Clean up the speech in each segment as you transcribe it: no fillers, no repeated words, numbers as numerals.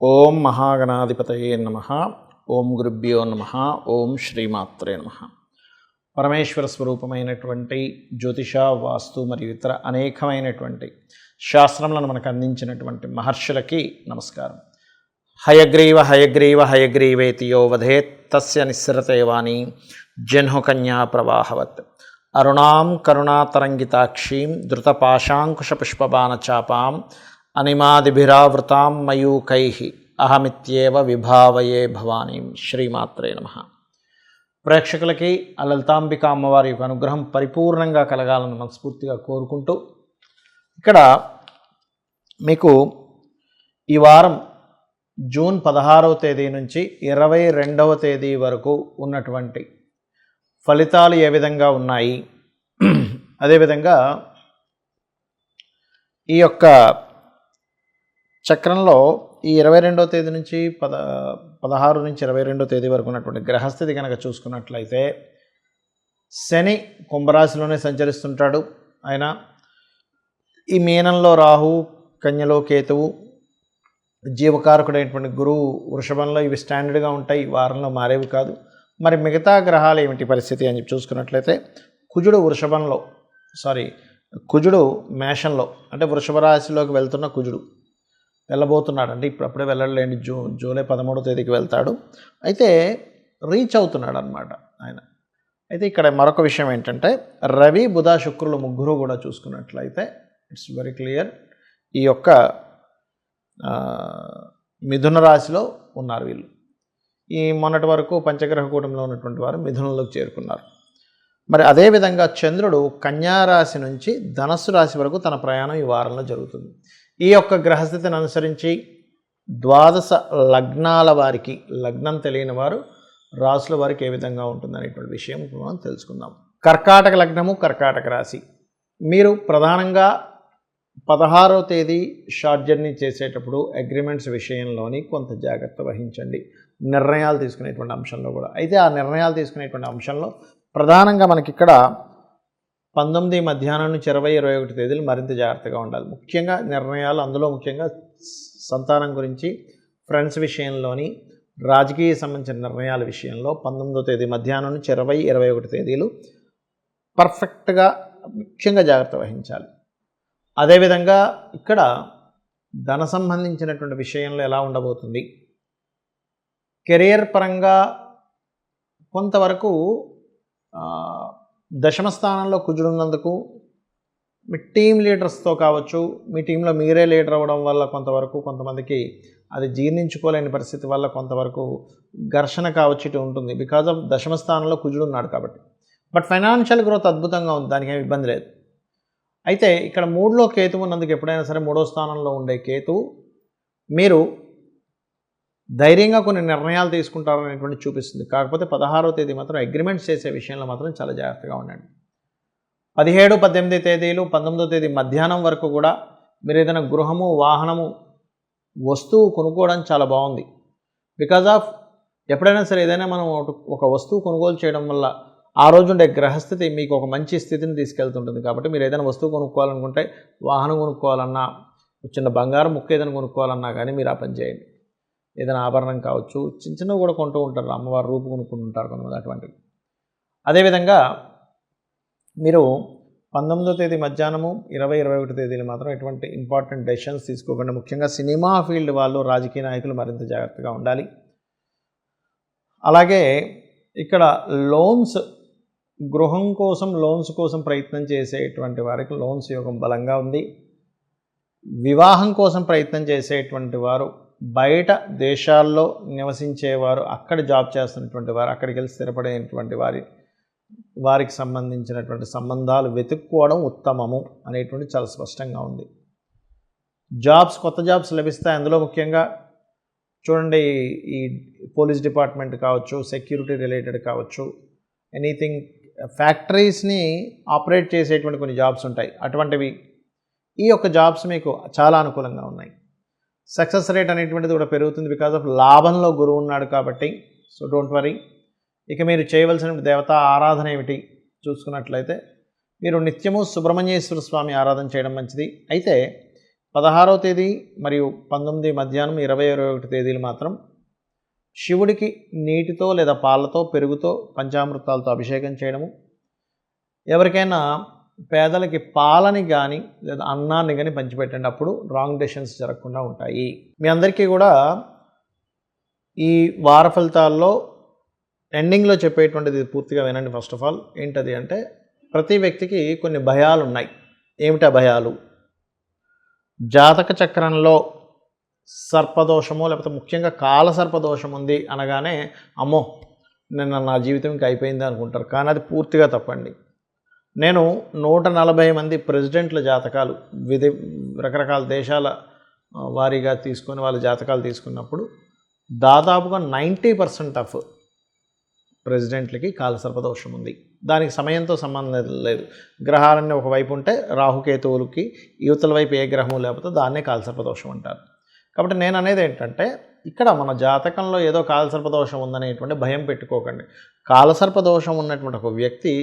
ఓం మహాగణాధిపతయే నమః. ఓం గురుభ్యో నమః. ఓం శ్రీమాత్రే నమః. పరమేశ్వర స్వరూపమైనటువంటి జ్యోతిష, వాస్తు మరియు ఇతర అనేకమైనటువంటి శాస్త్రములను మనకు అందించినటువంటి మహర్షులకి నమస్కారం. హయగ్రీవ హయగ్రీవ హయగ్రీవేతి యో వధేత్ తస్య నిస్సరతే వాణి జహ్నుకన్యా ప్రవాహవత్. అరుణాం కరుణాతరంగితాక్షీం ధృతపాశాంకుశపుష్పబాణచాపాం అనిమాదిభిరావృతాం మయూకైః అహమిత్యేవ విభావయే భవానీం. శ్రీమాత్రే నమః. ప్రేక్షకులకి ఆ లలితాంబిక అమ్మవారి యొక్క అనుగ్రహం పరిపూర్ణంగా కలగాలని మనస్ఫూర్తిగా కోరుకుంటూ, ఇక్కడ మీకు ఈ వారం జూన్ 16వ తేదీ నుంచి 22వ తేదీ వరకు ఉన్నటువంటి ఫలితాలు ఏ విధంగా ఉన్నాయి, అదేవిధంగా ఈ యొక్క చక్రంలో ఈ 22వ తేదీ నుంచి 16 నుంచి 22వ తేదీ వరకు ఉన్నటువంటి గ్రహస్థితి కనుక చూసుకున్నట్లయితే, శని కుంభరాశిలోనే సంచరిస్తుంటాడు. ఆయన ఈ మీనంలో రాహు, కన్యలో కేతువు, జీవకారకుడైనటువంటి గురువు వృషభంలో, ఇవి స్టాండర్డ్గా ఉంటాయి, ఈ వారంలో మారేవి కాదు. మరి మిగతా గ్రహాలు ఏమిటి పరిస్థితి అని చెప్పి చూసుకున్నట్లయితే, కుజుడు మేషంలో, అంటే వృషభ రాశిలోకి వెళ్తున్న కుజుడు వెళ్ళబోతున్నాడు. అంటే ఇప్పుడప్పుడే వెళ్ళలేండి, జూలై 13వ తేదీకి వెళ్తాడు. అయితే రీచ్ అవుతున్నాడు అనమాట ఆయన. అయితే ఇక్కడ మరొక విషయం ఏంటంటే, రవి, బుధ, శుక్రులు ముగ్గురు కూడా చూసుకున్నట్లయితే ఇట్స్ వెరీ క్లియర్, ఈ యొక్క మిథున రాశిలో ఉన్నారు వీళ్ళు. ఈ మొన్నటి వరకు పంచగ్రహ కూటమిలో ఉన్నటువంటి వారు మిథునంలోకి చేరుకున్నారు. మరి అదేవిధంగా చంద్రుడు కన్యా రాశి నుంచి ధనస్సు రాశి వరకు తన ప్రయాణం ఈ వారంలో జరుగుతుంది. ఈ యొక్క గ్రహస్థితిని అనుసరించి 12 లగ్నాల వారికి, లగ్నం తెలియని వారు, రాశుల వారికి ఏ విధంగా ఉంటుందనేటువంటి విషయం మనం తెలుసుకుందాం. కర్కాటక లగ్నము, కర్కాటక రాశి. మీరు ప్రధానంగా 16వ తేదీ షార్ట్ జర్నీ చేసేటప్పుడు అగ్రిమెంట్స్ విషయంలోని కొంత జాగ్రత్త వహించండి, నిర్ణయాలు తీసుకునేటువంటి అంశంలో కూడా. అయితే ఆ నిర్ణయాలు తీసుకునేటువంటి అంశంలో ప్రధానంగా మనకి ఇక్కడ 19 మధ్యాహ్నం నుంచి 20-21 తేదీలు మరింత జాగ్రత్తగా ఉండాలి. ముఖ్యంగా నిర్ణయాలు, అందులో ముఖ్యంగా సంతానం గురించి, ఫ్రెండ్స్ విషయంలోని, రాజకీయ సంబంధించిన నిర్ణయాల విషయంలో 19వ తేదీ మధ్యాహ్నం నుంచి 20-21 తేదీలు పర్ఫెక్ట్గా ముఖ్యంగా జాగ్రత్త వహించాలి. అదేవిధంగా ఇక్కడ ధన సంబంధించినటువంటి విషయంలో ఎలా ఉండబోతుంది, కెరియర్ పరంగా కొంతవరకు దశమ స్థానంలో కుజుడు ఉన్నందుకు మీ టీం లీడర్స్తో కావచ్చు, మీ టీంలో మీరే లీడర్ అవ్వడం వల్ల కొంతవరకు కొంతమందికి అది జీర్ణించుకోలేని పరిస్థితి వల్ల కొంతవరకు ఘర్షణ కావచ్చు ఇటు ఉంటుంది, బికాజ్ ఆఫ్ దశమ స్థానంలో కుజుడు ఉన్నాడు కాబట్టి. బట్ ఫైనాన్షియల్ గ్రోత్ అద్భుతంగా ఉంది, దానికి ఏమి ఇబ్బంది లేదు. అయితే ఇక్కడ 3లో కేతువు ఉన్నందుకు ఎప్పుడైనా సరే 3వ స్థానంలో ఉండే కేతువు మీరు ధైర్యంగా కొన్ని నిర్ణయాలు తీసుకుంటారనేటువంటి చూపిస్తుంది. కాకపోతే 16వ తేదీ మాత్రం అగ్రిమెంట్స్ చేసే విషయంలో మాత్రం చాలా జాగ్రత్తగా ఉండండి. 17-18 తేదీలు, 19వ తేదీ మధ్యాహ్నం వరకు కూడా మీరు ఏదైనా గృహము, వాహనము, వస్తువు కొనుక్కోవడం చాలా బాగుంది. బికాజ్ ఆఫ్ ఎప్పుడైనా సరే ఏదైనా మనం ఒక వస్తువు కొనుగోలు చేయడం వల్ల ఆ రోజు ఉండే గ్రహస్థితి మీకు ఒక మంచి స్థితిని తీసుకెళ్తుంటుంది. కాబట్టి మీరు ఏదైనా వస్తువు కొనుక్కోవాలనుకుంటే, వాహనం కొనుక్కోవాలన్నా, చిన్న బంగారం ముక్క ఏదైనా కొనుక్కోవాలన్నా కానీ మీరు ఆ పని చేయండి. ఏదైనా ఆభరణం కావచ్చు, చిన్న చిన్నవి కూడా కొంటూ ఉంటారు, అమ్మవారు రూపు కొనుక్కుంటుంటారు కొంతమంది, అటువంటివి. అదేవిధంగా మీరు 19వ తేదీ మధ్యాహ్నము, 20-21 తేదీలు మాత్రం ఎటువంటి ఇంపార్టెంట్ డెసిషన్స్ తీసుకోకుండా, ముఖ్యంగా సినిమా ఫీల్డ్ వాళ్ళు, రాజకీయ నాయకులు మరింత జాగ్రత్తగా ఉండాలి. అలాగే ఇక్కడ లోన్స్ కోసం ప్రయత్నం చేసేటువంటి వారికి లోన్స్ యోగం బలంగా ఉంది. వివాహం కోసం ప్రయత్నం చేసేటువంటి వారు, బయట దేశాల్లో నివసించేవారు, అక్కడ జాబ్ చేస్తున్నటువంటి వారు, అక్కడికి వెళ్ళి స్థిరపడేటువంటి వారికి సంబంధించినటువంటి సంబంధాలు వెతుక్కోవడం ఉత్తమము అనేటువంటి చాలా స్పష్టంగా ఉంది. కొత్త జాబ్స్ లభిస్తాయి. అందులో ముఖ్యంగా చూడండి, ఈ పోలీస్ డిపార్ట్మెంట్ కావచ్చు, సెక్యూరిటీ రిలేటెడ్ కావచ్చు, ఎనీథింగ్, ఫ్యాక్టరీస్ని ఆపరేట్ చేసేటువంటి కొన్ని జాబ్స్ ఉంటాయి, అటువంటివి. ఈ యొక్క జాబ్స్ మీకు చాలా అనుకూలంగా ఉన్నాయి. సక్సెస్ రేట్ అనేటువంటిది కూడా పెరుగుతుంది, బికాజ్ ఆఫ్ లాభంలో గురువు ఉన్నాడు కాబట్టి. So don't worry. ఇక మీరు చేయవలసిన దేవతా ఆరాధన ఏమిటి చూసుకున్నట్లయితే, మీరు నిత్యము సుబ్రహ్మణ్యేశ్వర స్వామి ఆరాధన చేయడం మంచిది. అయితే 16వ తేదీ మరియు 19 మధ్యాహ్నం 20-21 తేదీలు మాత్రం శివుడికి నీటితో లేదా పాలతో పెరుగుతో పంచామృతాలతో అభిషేకం చేయడము, ఎవరికైనా పేదలకి పాలని కానీ లేదా అన్నాన్ని కానీ పంచిపెట్టండి. అప్పుడు రాంగ్ డెసిషన్స్ జరగకుండా ఉంటాయి. మీ అందరికీ కూడా ఈ వార ఫలితాల్లో ఎండింగ్లో చెప్పేటువంటిది పూర్తిగా వినండి. ఫస్ట్ ఆఫ్ ఆల్ ఏంటది అంటే, ప్రతి వ్యక్తికి కొన్ని భయాలు ఉన్నాయి. ఏమిటా భయాలు? జాతక చక్రంలో సర్పదోషము లేకపోతే ముఖ్యంగా కాల సర్పదోషం ఉంది అనగానే అమ్మో నిన్న నా జీవితం ఇంకా అయిపోయింది అనుకుంటారు. కానీ అది పూర్తిగా తప్పండి. నేను 140 మంది ప్రెసిడెంట్ల జాతకాలు రకరకాల దేశాల వారీగా తీసుకొని వాళ్ళ జాతకాలు తీసుకున్నప్పుడు దాదాపుగా 90% ఆఫ్ ప్రెసిడెంట్లకి కాలసర్పదోషం ఉంది. దానికి సమయంతో సంబంధం లేదు. గ్రహాలన్నీ ఒకవైపు ఉంటే రాహుకేతువులకి యువతల వైపు ఏ గ్రహము లేకపోతే దాన్నే కాలసర్పదోషం అంటారు. కాబట్టి నేను అనేది ఏంటంటే, ఇక్కడ మన జాతకంలో ఏదో కాలసర్పదోషం ఉందనేటువంటి భయం పెట్టుకోకండి. కాలసర్పదోషం ఉన్నటువంటి ఒక వ్యక్తి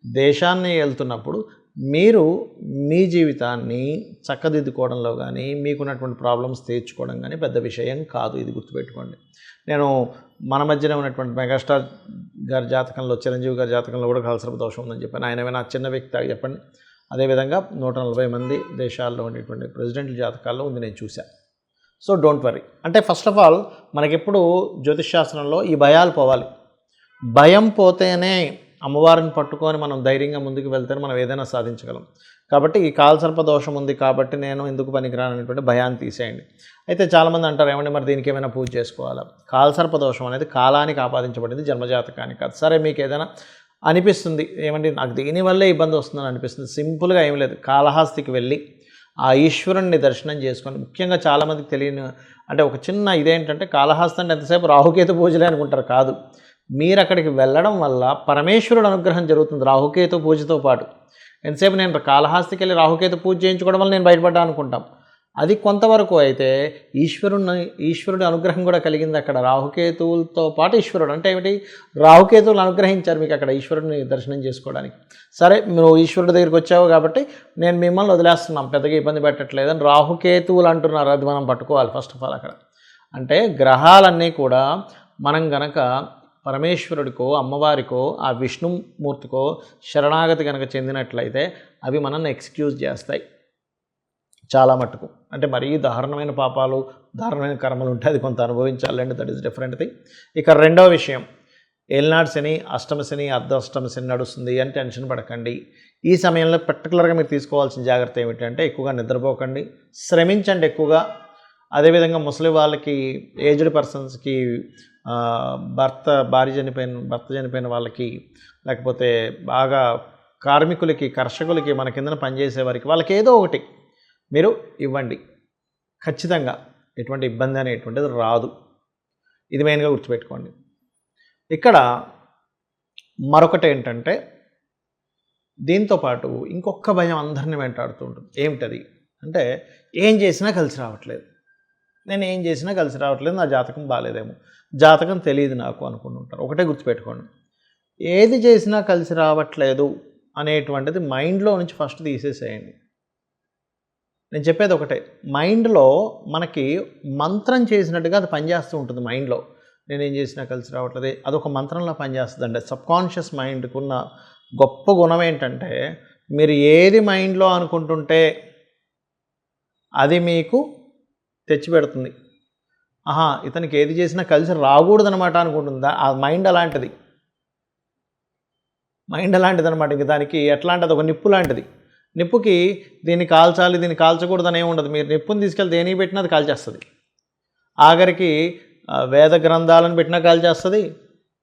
దేశాన్ని వెళ్తున్నప్పుడు మీరు మీ జీవితాన్ని చక్కదిద్దుకోవడంలో కానీ మీకున్నటువంటి ప్రాబ్లమ్స్ తీర్చుకోవడం కానీ పెద్ద విషయం కాదు. ఇది గుర్తుపెట్టుకోండి. నేను మన మధ్యన ఉన్నటువంటి మెగాస్టార్ గారి జాతకంలో, చిరంజీవి గారి జాతకంలో కూడా కాలసర్పదోషం ఉందని చెప్పాను. ఆయన ఏమైనా చిన్న వ్యక్తి చెప్పండి. అదేవిధంగా 140 మంది దేశాల్లో ఉండేటువంటి ప్రెసిడెంట్ల జాతకాల్లో ఉంది, నేను చూశాను. So don't worry. అంటే ఫస్ట్ ఆఫ్ ఆల్ మనకెప్పుడు జ్యోతిష్ శాస్త్రంలో ఈ భయాలు పోవాలి. భయం పోతేనే అమ్మవారిని పట్టుకొని మనం ధైర్యంగా ముందుకు వెళ్తేనే మనం ఏదైనా సాధించగలం. కాబట్టి ఈ కాలసర్పదోషం ఉంది కాబట్టి నేను ఎందుకు పనికిరాననేటువంటి భయాన్ని తీసేయండి. అయితే చాలామంది అంటారు, ఏమంటే మరి దీనికి ఏమైనా పూజ చేసుకోవాలా? కాలసర్పదోషం అనేది కాలానికి ఆపాదించబడింది, జన్మజాతకానికి కాదు. సరే మీకు ఏదైనా అనిపిస్తుంది, ఏమంటే నాకు దీనివల్లే ఇబ్బంది వస్తుందని అనిపిస్తుంది, సింపుల్గా ఏం లేదు, కాళహస్తికి వెళ్ళి ఆ ఈశ్వరుణ్ణి దర్శనం చేసుకొని, ముఖ్యంగా చాలామందికి తెలియని అంటే ఒక చిన్న ఇదేంటంటే, కాళహస్తి అంటే ఎంతసేపు రాహుకేతు పూజలే అనుకుంటారు. కాదు, మీరు అక్కడికి వెళ్ళడం వల్ల పరమేశ్వరుడు అనుగ్రహం జరుగుతుంది రాహుకేతు పూజతో పాటు. ఎంతసేపు నేను కాళహస్తికి వెళ్ళి రాహుకేతు పూజ చేయించుకోవడం వల్ల నేను బయటపడ్డా అనుకుంటాం. అది కొంతవరకు అయితే ఈశ్వరుడి అనుగ్రహం కూడా కలిగింది అక్కడ. రాహుకేతువులతో పాటు ఈశ్వరుడు అంటే ఏమిటి? రాహుకేతువులు అనుగ్రహించారు మీకు అక్కడ ఈశ్వరుడిని దర్శనం చేసుకోవడానికి. సరే, నువ్వు ఈశ్వరుడి దగ్గరికి వచ్చావు కాబట్టి నేను మిమ్మల్ని వదిలేస్తున్నాం, పెద్దగా ఇబ్బంది పెట్టట్లేదని రాహుకేతువులు అంటున్నారు. అది మనం పట్టుకోవాలి ఫస్ట్ ఆఫ్ ఆల్. అక్కడ అంటే గ్రహాలన్నీ కూడా మనం గనక పరమేశ్వరుడికో అమ్మవారికో ఆ విష్ణుమూర్తికో శరణాగతి కనుక చెందినట్లయితే అవి మనల్ని ఎక్స్క్యూజ్ చేస్తాయి చాలా మట్టుకు. అంటే మరీ దారుణమైన పాపాలు, దారుణమైన కర్మలు ఉంటాయి, అది కొంత అనుభవించాలండి, దట్ ఈస్ డిఫరెంట్ థింగ్. ఇక రెండవ విషయం, ఏలినాడు శని, అష్టమ శని, అర్ధాష్టమ శని నడుస్తుంది అని టెన్షన్ పడకండి. ఈ సమయంలో పర్టికులర్గా మీరు తీసుకోవాల్సిన జాగ్రత్త ఏమిటంటే, ఎక్కువగా నిద్రపోకండి, శ్రమించండి ఎక్కువగా. అదేవిధంగా ముసలి వాళ్ళకి, ఏజ్డ్ పర్సన్స్కి, భర్త చనిపోయిన వాళ్ళకి, లేకపోతే బాగా కార్మికులకి, కర్షకులకి, మన కిందన పనిచేసే వారికి, వాళ్ళకి ఏదో ఒకటి మీరు ఇవ్వండి. ఖచ్చితంగా ఎటువంటి ఇబ్బంది అనేటువంటిది రాదు. ఇది మెయిన్గా గుర్తుపెట్టుకోండి. ఇక్కడ మరొకటి ఏంటంటే, దీంతోపాటు ఇంకొక భయం అందరినీ వెంటాడుతూ ఉంటుంది. ఏమిటది అంటే, ఏం చేసినా కలిసి రావట్లేదు, నేను ఏం చేసినా కలిసి రావట్లేదు, నా జాతకం బాగాలేదేమో, జాతకం తెలియదు నాకు అనుకుంటుంటారు. ఒకటే గుర్తుపెట్టుకోండి, ఏది చేసినా కలిసి రావట్లేదు అనేటువంటిది మైండ్లో నుంచి ఫస్ట్ తీసేసేయండి. నేను చెప్పేది ఒకటే, మైండ్లో మనకి మంత్రం చేసినట్టుగా అది పనిచేస్తూ ఉంటుంది. మైండ్లో నేనేం చేసినా కలిసి రావట్లేదు, అదొక మంత్రంలో పనిచేస్తుందండి. సబ్కాన్షియస్ మైండ్కి ఉన్న గొప్ప గుణం ఏంటంటే, మీరు ఏది మైండ్లో అనుకుంటుంటే అది మీకు తెచ్చిపెడుతుంది. ఇతనికి ఏది చేసినా కలిసి రాకూడదనమాట అనుకుంటుందా, ఆ మైండ్ అలాంటిది. అనమాట. ఇంక దానికి ఎట్లా అంటే, అది ఒక నిప్పు లాంటిది. నిప్పుకి దీన్ని కాల్చాలి, దీన్ని కాల్చకూడదని ఏమి ఉండదు. మీరు నిప్పుని తీసుకెళ్ళి దేనికి పెట్టినా అది కాల్చేస్తుంది. ఆఖరికి వేద గ్రంథాలను పెట్టినా కాల్చేస్తుంది,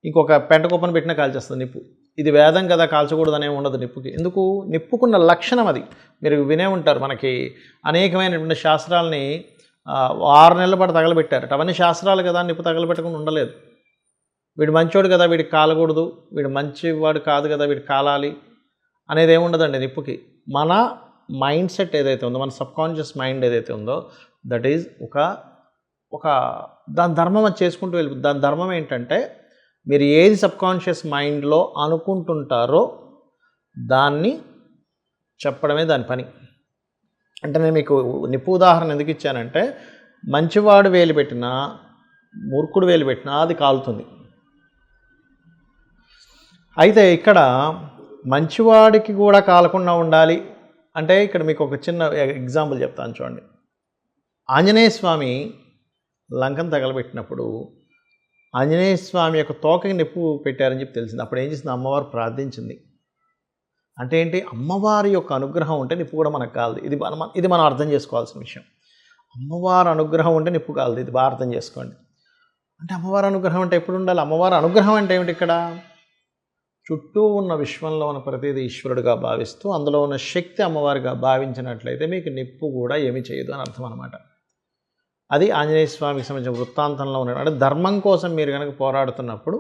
ఇంకొక పెంట కుప్పను పెట్టినా కాల్చేస్తుంది నిప్పు. ఇది వేదం కదా, కాల్చకూడదనే ఉండదు నిప్పుకి. ఎందుకు? నిప్పుకున్న లక్షణం అది. మీరు వినే ఉంటారు, మనకి అనేకమైనటువంటి శాస్త్రాలని 6 నెలల పాటు తగలబెట్టారు. అవన్నీ శాస్త్రాలు కదా, నిప్పు తగలబెట్టకుండా ఉండలేదు. వీడు మంచోడు కదా, వీడికి కాలకూడదు, వీడు మంచివాడు కాదు కదా, వీడికి కాలాలి అనేది ఏముండదండి నిప్పుకి. మన మైండ్ సెట్ ఏదైతే ఉందో, మన సబ్కాన్షియస్ మైండ్ ఏదైతే ఉందో, దట్ ఈజ్ ఒక దాని ధర్మం అది చేసుకుంటూ వెళ్ళిపోతుంది. దాని ధర్మం ఏంటంటే, మీరు ఏది సబ్కాన్షియస్ మైండ్లో అనుకుంటుంటారో దాన్ని చెప్పడమే దాని పని. అంటే నేను మీకు నిప్పు ఉదాహరణ ఎందుకు ఇచ్చానంటే, మంచివాడు వేలు పెట్టినా మూర్ఖుడు వేలు పెట్టినా అది కాలుతుంది. అయితే ఇక్కడ మంచివాడికి కూడా కాలకుండా ఉండాలి అంటే ఇక్కడ మీకు ఒక చిన్న ఎగ్జాంపుల్ చెప్తాను చూడండి. ఆంజనేయ స్వామి లంకను తగలబెట్టినప్పుడు ఆంజనేయ స్వామి యొక్క తోకకి నిప్పు పెట్టారని చెప్పి తెలిసింది. అప్పుడు ఏం చేసింది? అమ్మవారు ప్రార్థించింది. అంటే ఏంటి? అమ్మవారి యొక్క అనుగ్రహం ఉంటే నిప్పు కూడా మనకు కాలదు. ఇది మనం అర్థం చేసుకోవాల్సిన విషయం. అమ్మవారి అనుగ్రహం ఉంటే నిప్పు కాలదు. ఇది బాగా అర్థం చేసుకోండి. అంటే అమ్మవారి అనుగ్రహం అంటే ఎప్పుడు ఉండాలి? అమ్మవారి అనుగ్రహం అంటే ఏమిటి? ఇక్కడ చుట్టూ ఉన్న విశ్వంలో ఉన్న ప్రతిదీ ఈశ్వరుడుగా భావిస్తూ అందులో ఉన్న శక్తి అమ్మవారిగా భావించినట్లయితే మీకు నిప్పు కూడా ఏమీ చేయదు అని అర్థం అనమాట. అది ఆంజనేయ స్వామికి సంబంధించిన వృత్తాంతంలో ఉన్నాడు. అంటే ధర్మం కోసం మీరు కనుక పోరాడుతున్నప్పుడు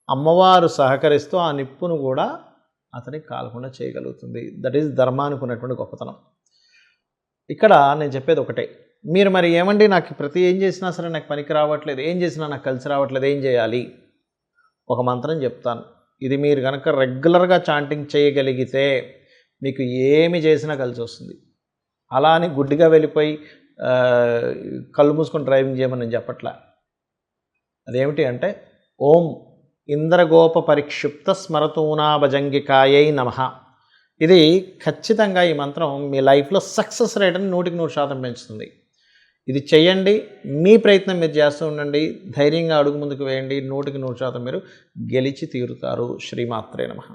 అమ్మవారు సహకరిస్తూ ఆ నిప్పును కూడా అతనికి కాలకుండా చేయగలుగుతుంది. దట్ ఈజ్ ధర్మానికి ఉన్నటువంటి గొప్పతనం. ఇక్కడ నేను చెప్పేది ఒకటే, మీరు మరి ఏమండి నాకు ఏం చేసినా సరే నాకు పనికి రావట్లేదు, ఏం చేసినా నాకు కలిసి రావట్లేదు, ఏం చేయాలి? ఒక మంత్రం చెప్తాను. ఇది మీరు కనుక రెగ్యులర్గా చాంటింగ్ చేయగలిగితే మీకు ఏమి చేసినా కలిసి వస్తుంది. అలా అని గుడ్డిగా వెళ్ళిపోయి కళ్ళు మూసుకొని డ్రైవింగ్ చేయమని నేను చెప్పట్లా. అదేమిటి అంటే ఓం ఇంద్రగోప పరిక్షిప్త స్మరతూనా భజంగికాయై నమః. ఇది ఖచ్చితంగా ఈ మంత్రం మీ లైఫ్లో సక్సెస్ రేట్ని 100% పెంచుతుంది. ఇది చేయండి, మీ ప్రయత్నం మీరు చేస్తూ ఉండండి, ధైర్యంగా అడుగు ముందుకు వేయండి, 100% మీరు గెలిచి తీరుతారు. శ్రీమాత్రే నమః.